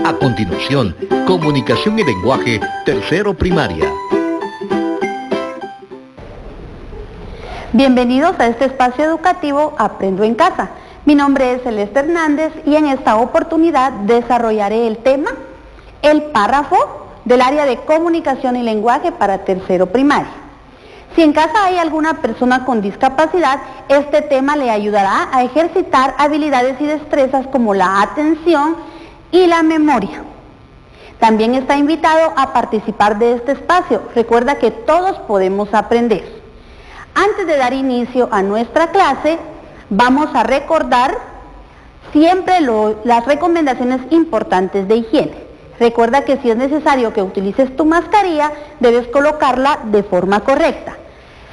A continuación, comunicación y lenguaje, tercero primaria. Bienvenidos a este espacio educativo Aprendo en Casa. Mi nombre es Celeste Hernández y en esta oportunidad desarrollaré el tema, el párrafo del área de comunicación y lenguaje para tercero primaria. Si en casa hay alguna persona con discapacidad, este tema le ayudará a ejercitar habilidades y destrezas como la atención y la memoria. También está invitado a participar de este espacio. Recuerda que todos podemos aprender. Antes de dar inicio a nuestra clase, vamos a recordar siempre las recomendaciones importantes de higiene. Recuerda que si es necesario que utilices tu mascarilla, debes colocarla de forma correcta.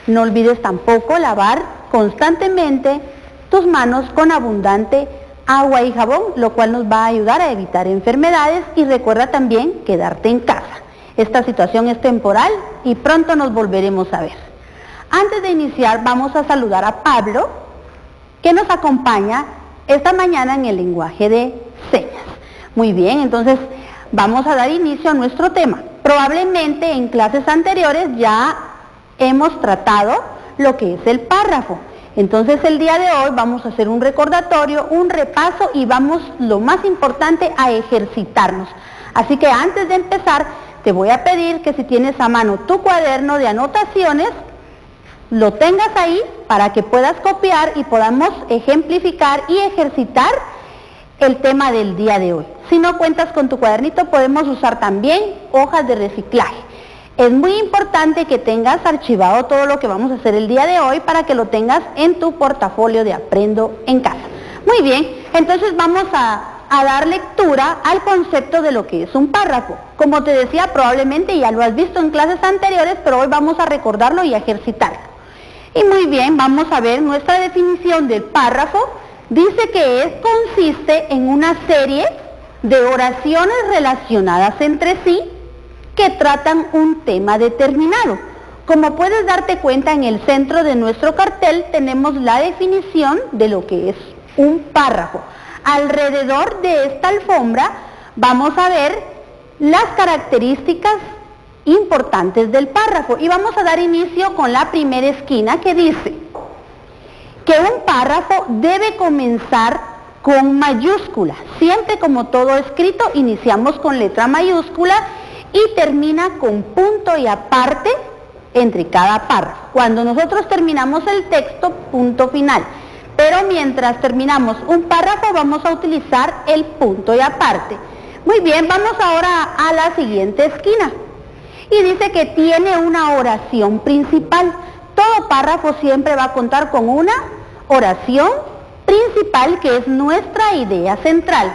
No olvides tampoco lavar constantemente tus manos con abundante agua y jabón, lo cual nos va a ayudar a evitar enfermedades, y recuerda también quedarte en casa. Esta situación es temporal y pronto nos volveremos a ver. Antes de iniciar, vamos a saludar a Pablo, que nos acompaña esta mañana en el lenguaje de señas. Muy bien, entonces vamos a dar inicio a nuestro tema. Probablemente en clases anteriores ya hemos tratado lo que es el párrafo. Entonces el día de hoy vamos a hacer un recordatorio, un repaso y vamos, lo más importante, a ejercitarnos. Así que antes de empezar, te voy a pedir que si tienes a mano tu cuaderno de anotaciones, lo tengas ahí para que puedas copiar y podamos ejemplificar y ejercitar el tema del día de hoy. Si no cuentas con tu cuadernito, podemos usar también hojas de reciclaje. Es muy importante que tengas archivado todo lo que vamos a hacer el día de hoy para que lo tengas en tu portafolio de Aprendo en Casa. Muy bien, entonces vamos a dar lectura al concepto de lo que es un párrafo. Como te decía, probablemente ya lo has visto en clases anteriores, pero hoy vamos a recordarlo y a ejercitarlo. Y muy bien, vamos a ver nuestra definición del párrafo. Dice que consiste en una serie de oraciones relacionadas entre sí que tratan un tema determinado. Como puedes darte cuenta, en el centro de nuestro cartel tenemos la definición de lo que es un párrafo. Alrededor de esta alfombra vamos a ver las características importantes del párrafo y vamos a dar inicio con la primera esquina, que dice que un párrafo debe comenzar con mayúscula. Siempre, como todo escrito, iniciamos con letra mayúscula y termina con punto y aparte entre cada párrafo. Cuando nosotros terminamos el texto, punto final. Pero mientras terminamos un párrafo vamos a utilizar el punto y aparte. Muy bien, vamos ahora a la siguiente esquina. Y dice que tiene una oración principal. Todo párrafo siempre va a contar con una oración principal, que es nuestra idea central.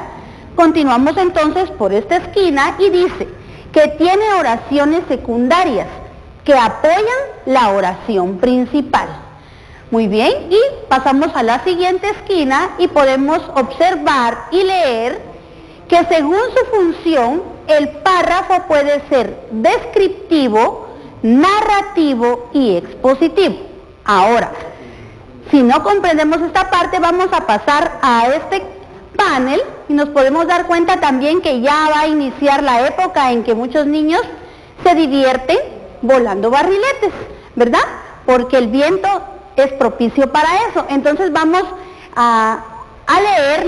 Continuamos entonces por esta esquina y dice que tiene oraciones secundarias que apoyan la oración principal. Muy bien, y pasamos a la siguiente esquina y podemos observar y leer que según su función, el párrafo puede ser descriptivo, narrativo y expositivo. Ahora, si no comprendemos esta parte, vamos a pasar a este panel y nos podemos dar cuenta también que ya va a iniciar la época en que muchos niños se divierten volando barriletes, ¿verdad? Porque el viento es propicio para eso. Entonces vamos a leer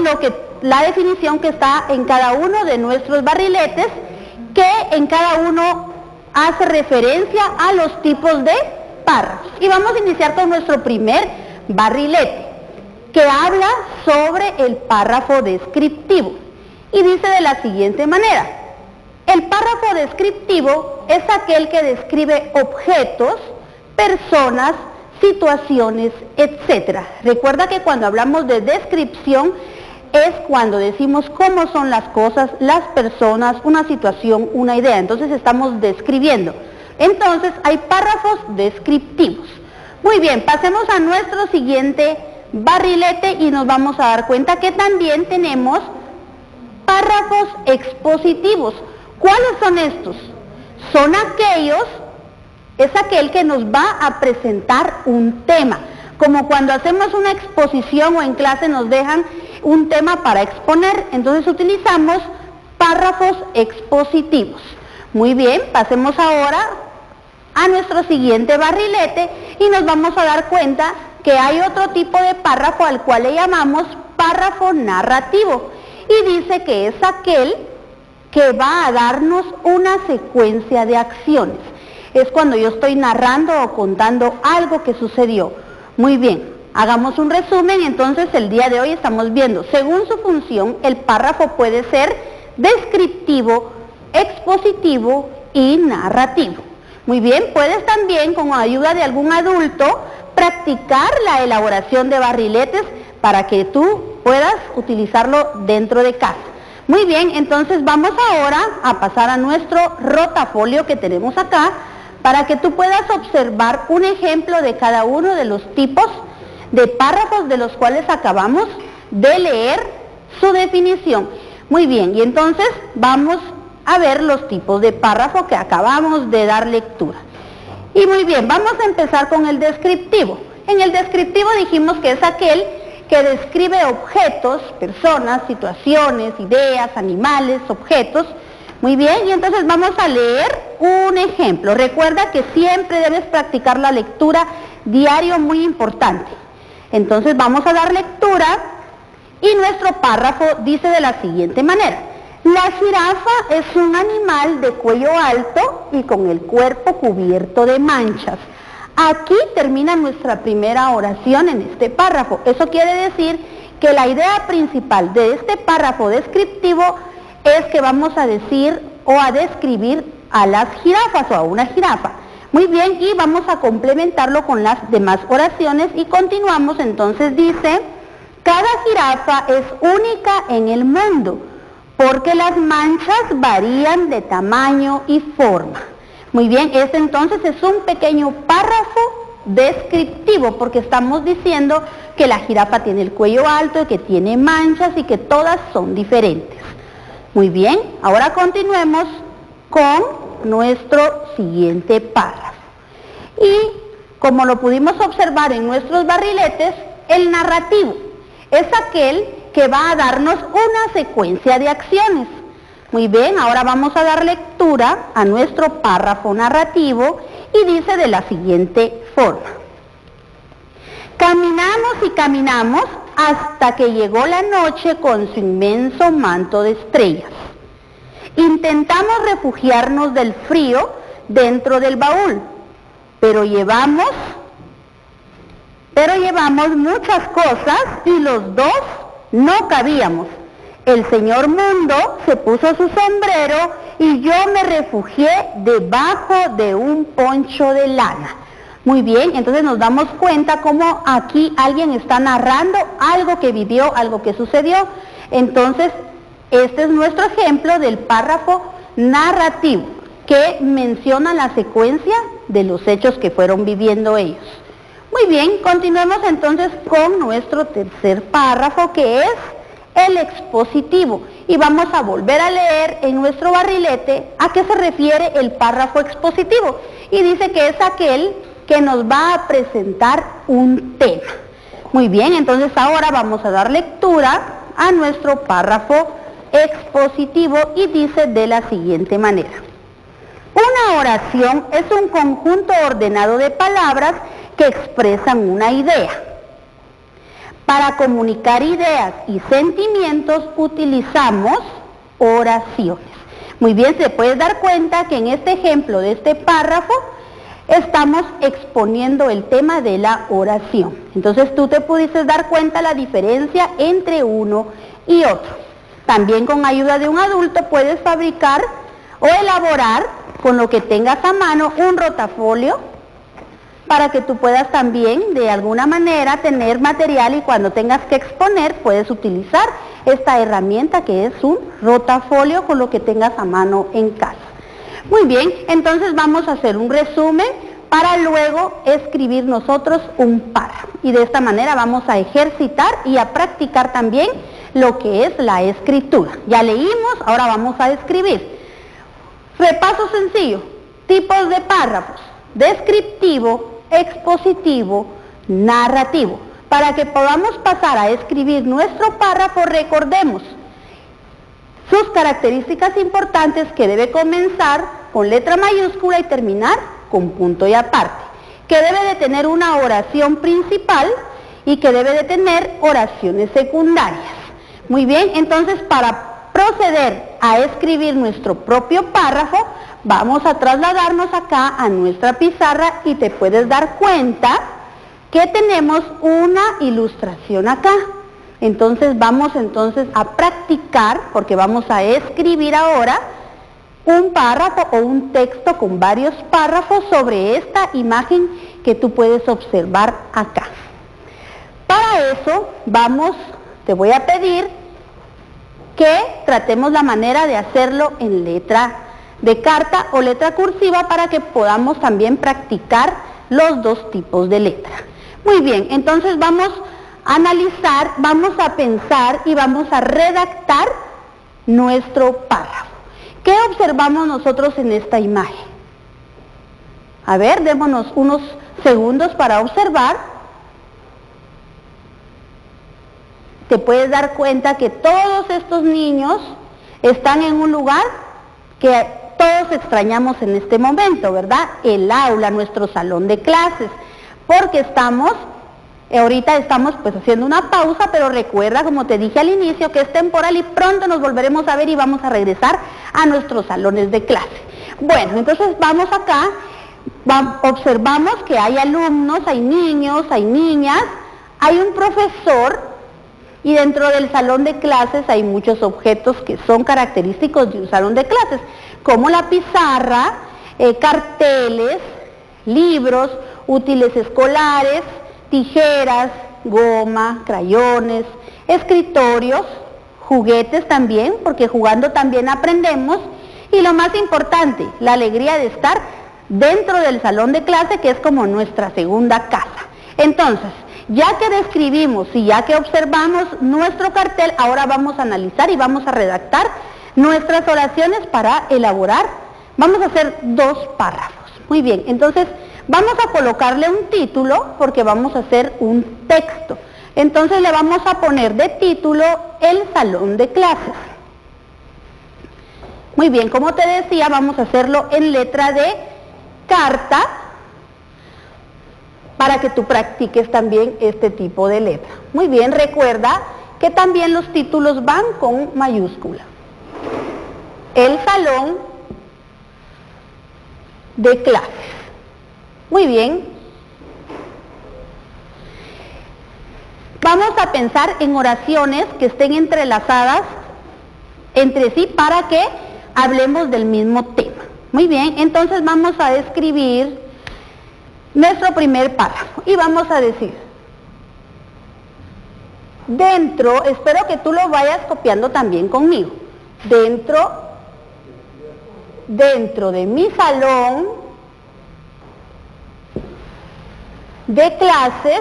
la definición que está en cada uno de nuestros barriletes, que en cada uno hace referencia a los tipos de párrafos. Y vamos a iniciar con nuestro primer barrilete, que habla sobre el párrafo descriptivo. Y dice de la siguiente manera: el párrafo descriptivo es aquel que describe objetos, personas, situaciones, etc. Recuerda que cuando hablamos de descripción es cuando decimos cómo son las cosas, las personas, una situación, una idea. Entonces estamos describiendo. Entonces hay párrafos descriptivos. Muy bien, pasemos a nuestro siguiente barrilete y nos vamos a dar cuenta que también tenemos párrafos expositivos. ¿Cuáles son estos? Son aquellos, es aquel que nos va a presentar un tema. Como cuando hacemos una exposición o en clase nos dejan un tema para exponer, entonces utilizamos párrafos expositivos. Muy bien, pasemos ahora a nuestro siguiente barrilete y nos vamos a dar cuenta que hay otro tipo de párrafo al cual le llamamos párrafo narrativo, y dice que es aquel que va a darnos una secuencia de acciones. Es cuando yo estoy narrando o contando algo que sucedió. Muy bien, hagamos un resumen. Entonces el día de hoy estamos viendo, según su función, el párrafo puede ser descriptivo, expositivo y narrativo. Muy bien, puedes también, con ayuda de algún adulto, practicar la elaboración de barriletes para que tú puedas utilizarlo dentro de casa. Muy bien, entonces vamos ahora a pasar a nuestro rotafolio que tenemos acá para que tú puedas observar un ejemplo de cada uno de los tipos de párrafos de los cuales acabamos de leer su definición. Muy bien, y entonces vamos a ver los tipos de párrafo que acabamos de dar lectura. Y muy bien, vamos a empezar con el descriptivo. En el descriptivo dijimos que es aquel que describe objetos, personas, situaciones, ideas, animales, objetos. Muy bien, y entonces vamos a leer un ejemplo. Recuerda que siempre debes practicar la lectura diario, muy importante. Entonces vamos a dar lectura y nuestro párrafo dice de la siguiente manera: la jirafa es un animal de cuello alto y con el cuerpo cubierto de manchas. Aquí termina nuestra primera oración en este párrafo. Eso quiere decir que la idea principal de este párrafo descriptivo es que vamos a decir o a describir a las jirafas o a una jirafa. Muy bien, y vamos a complementarlo con las demás oraciones y continuamos. Entonces dice: cada jirafa es única en el mundo porque las manchas varían de tamaño y forma. Muy bien, este entonces es un pequeño párrafo descriptivo porque estamos diciendo que la jirafa tiene el cuello alto y que tiene manchas y que todas son diferentes. Muy bien, ahora continuemos con nuestro siguiente párrafo. Y como lo pudimos observar en nuestros barriletes, el narrativo es aquel que va a darnos una secuencia de acciones. Muy bien, ahora vamos a dar lectura a nuestro párrafo narrativo y dice de la siguiente forma: caminamos y caminamos hasta que llegó la noche con su inmenso manto de estrellas. Intentamos refugiarnos del frío dentro del baúl, pero llevamos muchas cosas y los dos no cabíamos. El señor Mundo se puso su sombrero y yo me refugié debajo de un poncho de lana. Muy bien, entonces nos damos cuenta cómo aquí alguien está narrando algo que vivió, algo que sucedió. Entonces, este es nuestro ejemplo del párrafo narrativo, que menciona la secuencia de los hechos que fueron viviendo ellos. Muy bien, continuemos entonces con nuestro tercer párrafo, que es el expositivo, y vamos a volver a leer en nuestro barrilete a qué se refiere el párrafo expositivo, y dice que es aquel que nos va a presentar un tema. Muy bien, entonces ahora vamos a dar lectura a nuestro párrafo expositivo y dice de la siguiente manera: una oración es un conjunto ordenado de palabras que expresan una idea. Para comunicar ideas y sentimientos utilizamos oraciones. Muy bien, se puede dar cuenta que en este ejemplo de este párrafo estamos exponiendo el tema de la oración. Entonces tú te pudiste dar cuenta la diferencia entre uno y otro. También con ayuda de un adulto puedes fabricar o elaborar con lo que tengas a mano un rotafolio para que tú puedas también de alguna manera tener material y cuando tengas que exponer puedes utilizar esta herramienta que es un rotafolio con lo que tengas a mano en casa. Muy bien, entonces vamos a hacer un resumen para luego escribir nosotros un párrafo. Y de esta manera vamos a ejercitar y a practicar también lo que es la escritura. Ya leímos, ahora vamos a escribir. Repaso sencillo: tipos de párrafos: descriptivo, expositivo, narrativo. Para que podamos pasar a escribir nuestro párrafo, recordemos Sus características importantes, que debe comenzar con letra mayúscula y terminar con punto y aparte, que debe de tener una oración principal y que debe de tener oraciones secundarias. Muy bien, entonces para proceder a escribir nuestro propio párrafo, vamos a trasladarnos acá a nuestra pizarra y te puedes dar cuenta que tenemos una ilustración acá. Entonces vamos a practicar, porque vamos a escribir ahora un párrafo o un texto con varios párrafos sobre esta imagen que tú puedes observar acá. Para eso te voy a pedir que tratemos la manera de hacerlo en letra de carta o letra cursiva para que podamos también practicar los dos tipos de letra. Muy bien, entonces vamos a analizar, vamos a pensar y vamos a redactar nuestro párrafo. ¿Qué observamos nosotros en esta imagen? A ver, démonos unos segundos para observar. Te puedes dar cuenta que todos estos niños están en un lugar que todos extrañamos en este momento, ¿verdad? El aula, nuestro salón de clases, porque ahorita estamos pues haciendo una pausa, pero recuerda, como te dije al inicio, que es temporal y pronto nos volveremos a ver y vamos a regresar a nuestros salones de clase. Bueno, entonces vamos acá, observamos que hay alumnos, hay niños, hay niñas, hay un profesor y dentro del salón de clases hay muchos objetos que son característicos de un salón de clases, como la pizarra, carteles, libros, útiles escolares, tijeras, goma, crayones, escritorios, juguetes también, porque jugando también aprendemos, y lo más importante, la alegría de estar dentro del salón de clase, que es como nuestra segunda casa. Entonces, ya que describimos y ya que observamos nuestro cartel, ahora vamos a analizar y vamos a redactar nuestras oraciones para elaborar. Vamos a hacer dos párrafos. Muy bien, entonces vamos a colocarle un título porque vamos a hacer un texto. Entonces le vamos a poner de título el salón de clases. Muy bien, como te decía, vamos a hacerlo en letra de carta para que tú practiques también este tipo de letra. Muy bien, recuerda que también los títulos van con mayúscula. El salón de clases. Muy bien. Vamos a pensar en oraciones que estén entrelazadas entre sí para que hablemos del mismo tema. Muy bien, entonces vamos a escribir nuestro primer párrafo y vamos a decir, dentro, espero que tú lo vayas copiando también conmigo, dentro de mi salón de clases,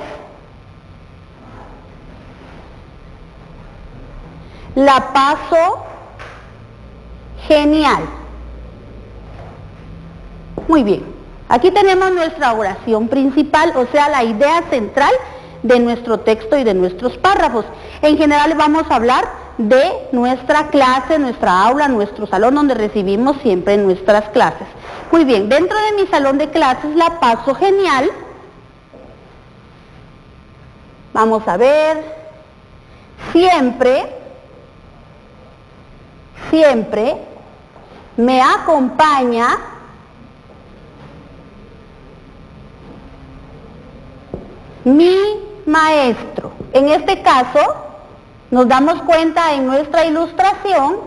la paso genial. Muy bien, aquí tenemos nuestra oración principal, o sea, la idea central de nuestro texto y de nuestros párrafos. En general vamos a hablar de nuestra clase, nuestra aula, nuestro salón donde recibimos siempre nuestras clases. Muy bien, dentro de mi salón de clases la paso genial. Vamos a ver, siempre me acompaña mi maestro. En este caso, nos damos cuenta en nuestra ilustración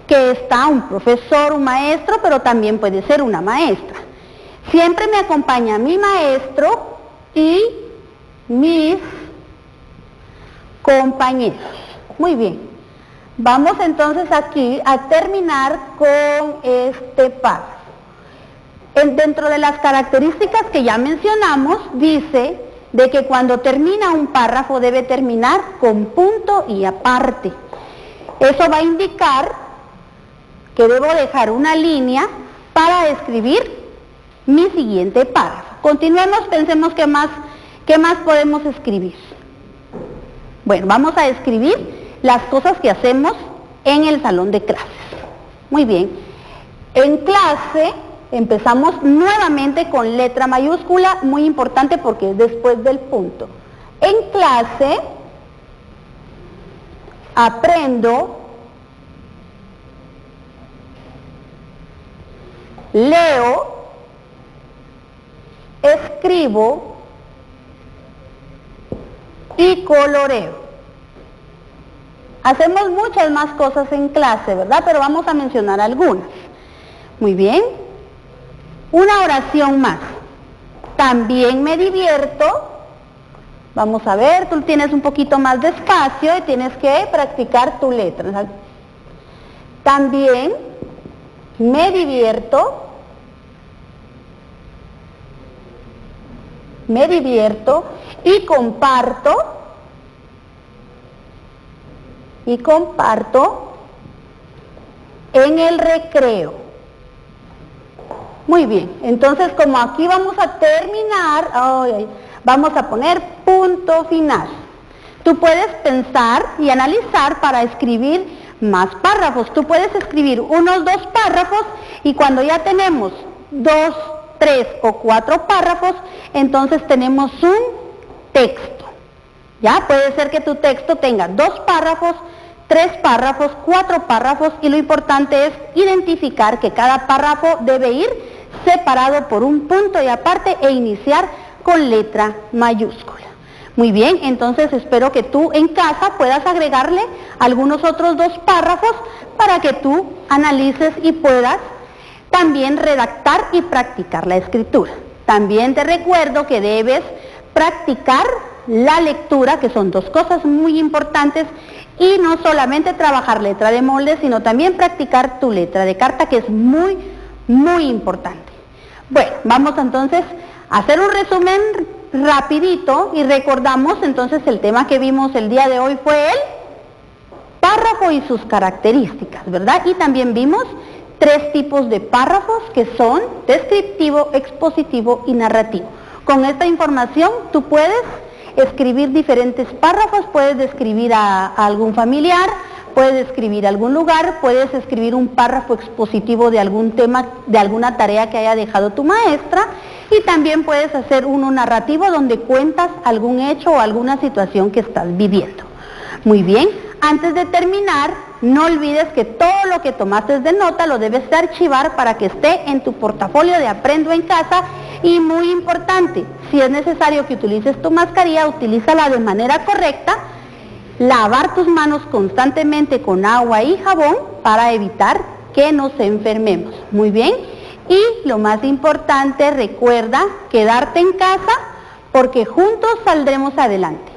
que está un profesor, un maestro, pero también puede ser una maestra. Siempre me acompaña mi maestro y mis compañeros. Muy bien. Vamos entonces aquí a terminar con este párrafo. Dentro de las características que ya mencionamos, dice de que cuando termina un párrafo debe terminar con punto y aparte. Eso va a indicar que debo dejar una línea para escribir mi siguiente párrafo. Continuemos, pensemos qué más escribir. Bueno, vamos a escribir las cosas que hacemos en el salón de clases. Muy bien. En clase empezamos nuevamente con letra mayúscula, muy importante porque es después del punto. En clase aprendo, leo, escribo y coloreo. Hacemos muchas más cosas en clase, ¿verdad? Pero vamos a mencionar algunas. Muy bien. Una oración más. También me divierto. Vamos a ver, tú tienes un poquito más de espacio y tienes que practicar tu letra. También me divierto. Me divierto y comparto en el recreo. Muy bien, entonces como aquí vamos a terminar, vamos a poner punto final. Tú puedes pensar y analizar para escribir más párrafos. Tú puedes escribir unos 2 párrafos y cuando ya tenemos 2, 3 o 4 párrafos, entonces tenemos un texto. Ya puede ser que tu texto tenga 2 párrafos, 3 párrafos, 4 párrafos y lo importante es identificar que cada párrafo debe ir separado por un punto y aparte e iniciar con letra mayúscula. Muy bien, entonces espero que tú en casa puedas agregarle algunos otros 2 párrafos para que tú analices y puedas también redactar y practicar la escritura. También te recuerdo que debes practicar la lectura, que son 2 cosas muy importantes, y no solamente trabajar letra de molde, sino también practicar tu letra de carta, que es muy, muy importante. Bueno, vamos entonces a hacer un resumen rapidito y recordamos entonces el tema que vimos el día de hoy fue el párrafo y sus características, ¿verdad? Y también vimos 3 tipos de párrafos que son descriptivo, expositivo y narrativo. Con esta información tú puedes escribir diferentes párrafos, puedes describir a algún familiar, puedes describir algún lugar, puedes escribir un párrafo expositivo de algún tema, de alguna tarea que haya dejado tu maestra y también puedes hacer uno narrativo donde cuentas algún hecho o alguna situación que estás viviendo. Muy bien, antes de terminar, no olvides que todo lo que tomaste de nota lo debes de archivar para que esté en tu portafolio de Aprendo en Casa y muy importante, si es necesario que utilices tu mascarilla, utilízala de manera correcta, lavar tus manos constantemente con agua y jabón para evitar que nos enfermemos. Muy bien, y lo más importante, recuerda quedarte en casa porque juntos saldremos adelante.